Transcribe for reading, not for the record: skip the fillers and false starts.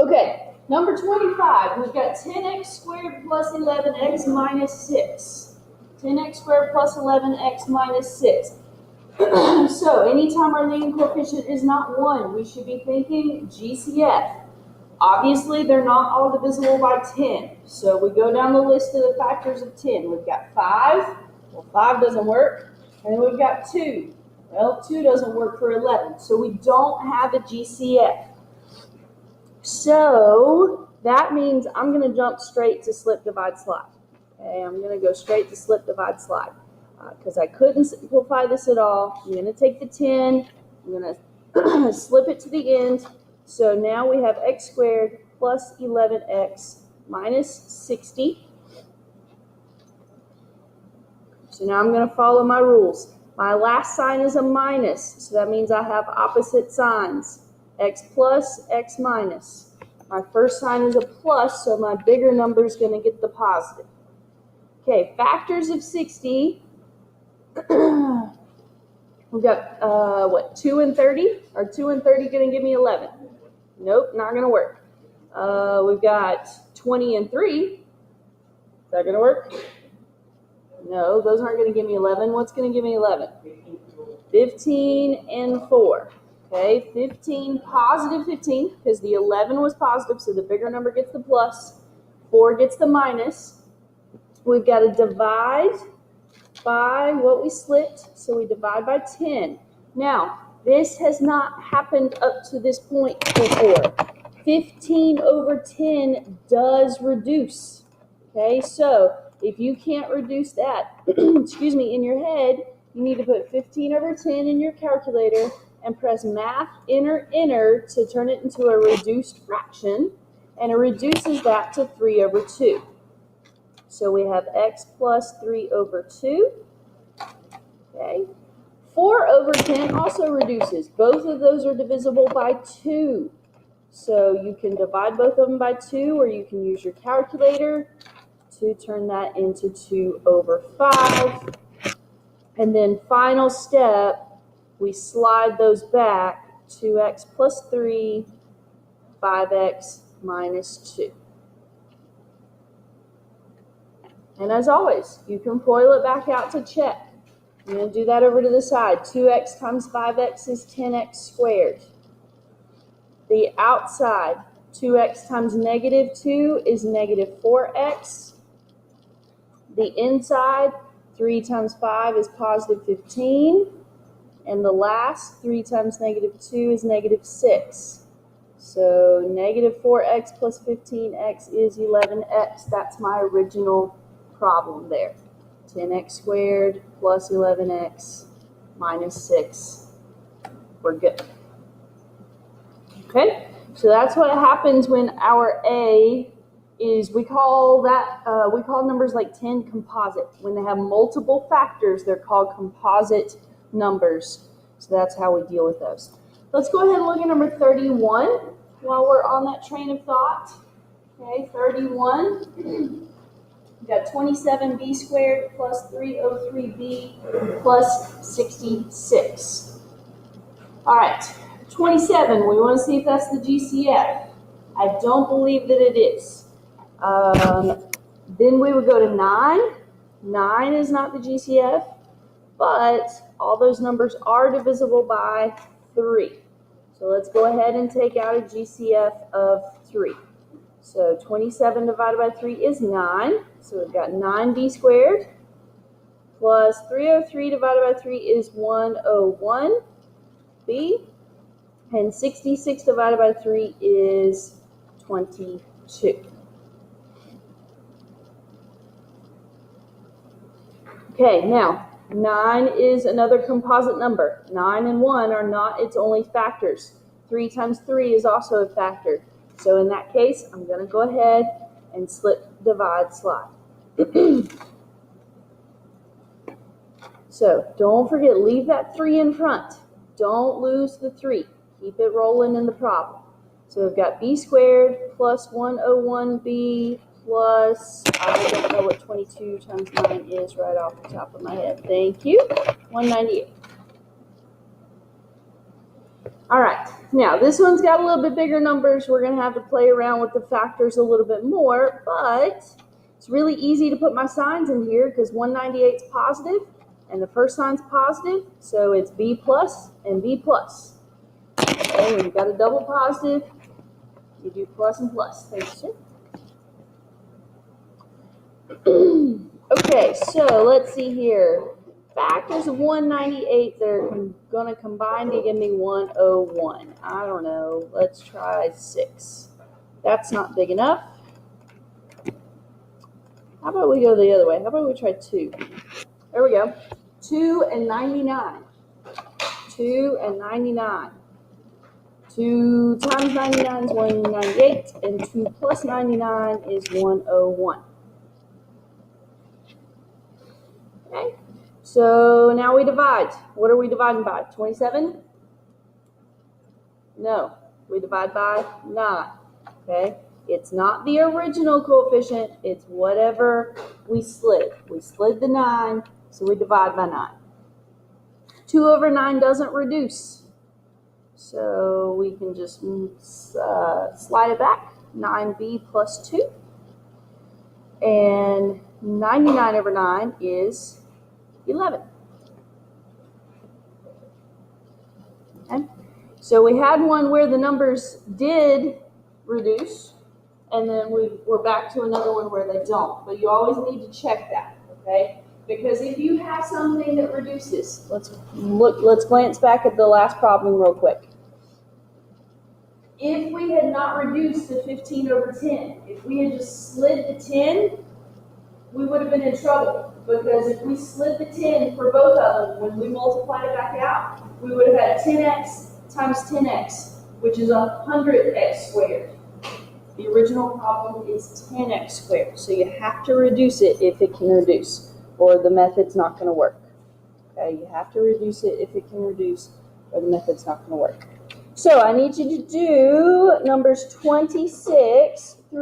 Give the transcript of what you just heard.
Okay, number 25, we've got 10x squared plus 11x minus 6. 10x squared plus 11x minus 6. So anytime our leading coefficient is not 1, we should be thinking GCF. Obviously, they're not all divisible by 10. So we go down the list of the factors of 10. We've got 5. Well, 5 doesn't work. And we've got 2. Well, 2 doesn't work for 11. So we don't have a GCF. So that means I'm going to jump straight to slip, divide, slide. Okay, I'm going to go straight to slip, divide, slide. Because I couldn't simplify this at all. I'm going to take the 10. I'm going to slip it to the end. So now we have x squared plus 11x minus 60. So now I'm going to follow my rules. My last sign is a minus, so that means I have opposite signs. X plus, x minus. My first sign is a plus, so my bigger number is going to get the positive. Okay, factors of 60. We've got, 2 and 30? Are 2 and 30 going to give me 11? Nope, not going to work. We've got 20 and 3. Is that going to work? No, those aren't going to give me 11. What's going to give me 11? 15 and 4. Okay, 15, positive 15, because the 11 was positive, so the bigger number gets the plus. 4 gets the minus. We've got to divide by what we slipped, so we divide by 10. Now, this has not happened up to this point before. 15 over 10 does reduce. Okay, so if you can't reduce that, excuse me, in your head, you need to put 15 over 10 in your calculator and press math enter to turn it into a reduced fraction, and it reduces that to 3 over 2. So we have x plus 3 over 2. Okay. 4 over 10 also reduces. Both of those are divisible by 2. So you can divide both of them by 2, or you can use your calculator to turn that into 2 over 5. And then final step, we slide those back, 2x plus 3, 5x minus 2. And as always, you can FOIL it back out to check. I'm going to do that over to the side. 2x times 5x is 10x squared. The outside, 2x times negative 2 is negative 4x. The inside, 3 times 5 is positive 15. And the last, 3 times negative 2 is negative 6. So negative 4x plus 15x is 11x. That's my original problem there. 10x squared plus 11x minus 6. We're good. Okay, so that's what happens when our A is, we call numbers like 10 composite. When they have multiple factors, they're called composite numbers. So that's how we deal with those. Let's go ahead and look at number 31 while we're on that train of thought. Okay, 31. We've got 27b squared plus 303b plus 66. All right, 27, we want to see if that's the GCF. I don't believe that it is. Then we would go to 9. 9 is not the GCF, but all those numbers are divisible by 3. So let's go ahead and take out a GCF of 3. So 27 divided by 3 is 9. So we've got 9b squared plus 303 divided by 3 is 101b. And 66 divided by 3 is 22. Okay, now 9 is another composite number. 9 and 1 are not its only factors. 3 times 3 is also a factor. So in that case, I'm going to go ahead and slip, divide, slide. So don't forget, leave that 3 in front. Don't lose the 3. Keep it rolling in the problem. So we've got b squared plus 101b plus, I don't know what 22 times 9 is right off the top of my head. Thank you. 198. All right, now this one's got a little bit bigger numbers. We're going to have to play around with the factors a little bit more, but it's really easy to put my signs in here because 198 is positive and the first sign's positive, so it's B plus and B plus. Okay, when you've got a double positive, you do plus and plus. Thanks, sir. Okay, so let's see here. Factors of 198 that are going to combine to give me 101. I don't know. Let's try 6. That's not big enough. How about we go the other way? How about we try 2? There we go. 2 and 99. 2 and 99. 2 times 99 is 198, and 2 plus 99 is 101. Okay. So now we divide. What are we dividing by? 27? No. We divide by 9. Okay? It's not the original coefficient. It's whatever we slid. We slid the 9, so we divide by 9. 2 over 9 doesn't reduce. So we can just slide it back. 9b plus 2. And 99 over 9 is 11. Okay. So we had one where the numbers did reduce, and then we're back to another one where they don't. But you always need to check that, okay? Because if you have something that reduces, let's glance back at the last problem real quick. If we had not reduced to 15 over 10, if we had just slid the 10, we would have been in trouble. Because if we slid the 10 for both of them, when we multiplied it back out, we would have had 10x times 10x, which is 100x squared. The original problem is 10x squared, so you have to reduce it if it can reduce, or the method's not going to work. Okay, you have to reduce it if it can reduce, or the method's not going to work. So I need you to do numbers 26 through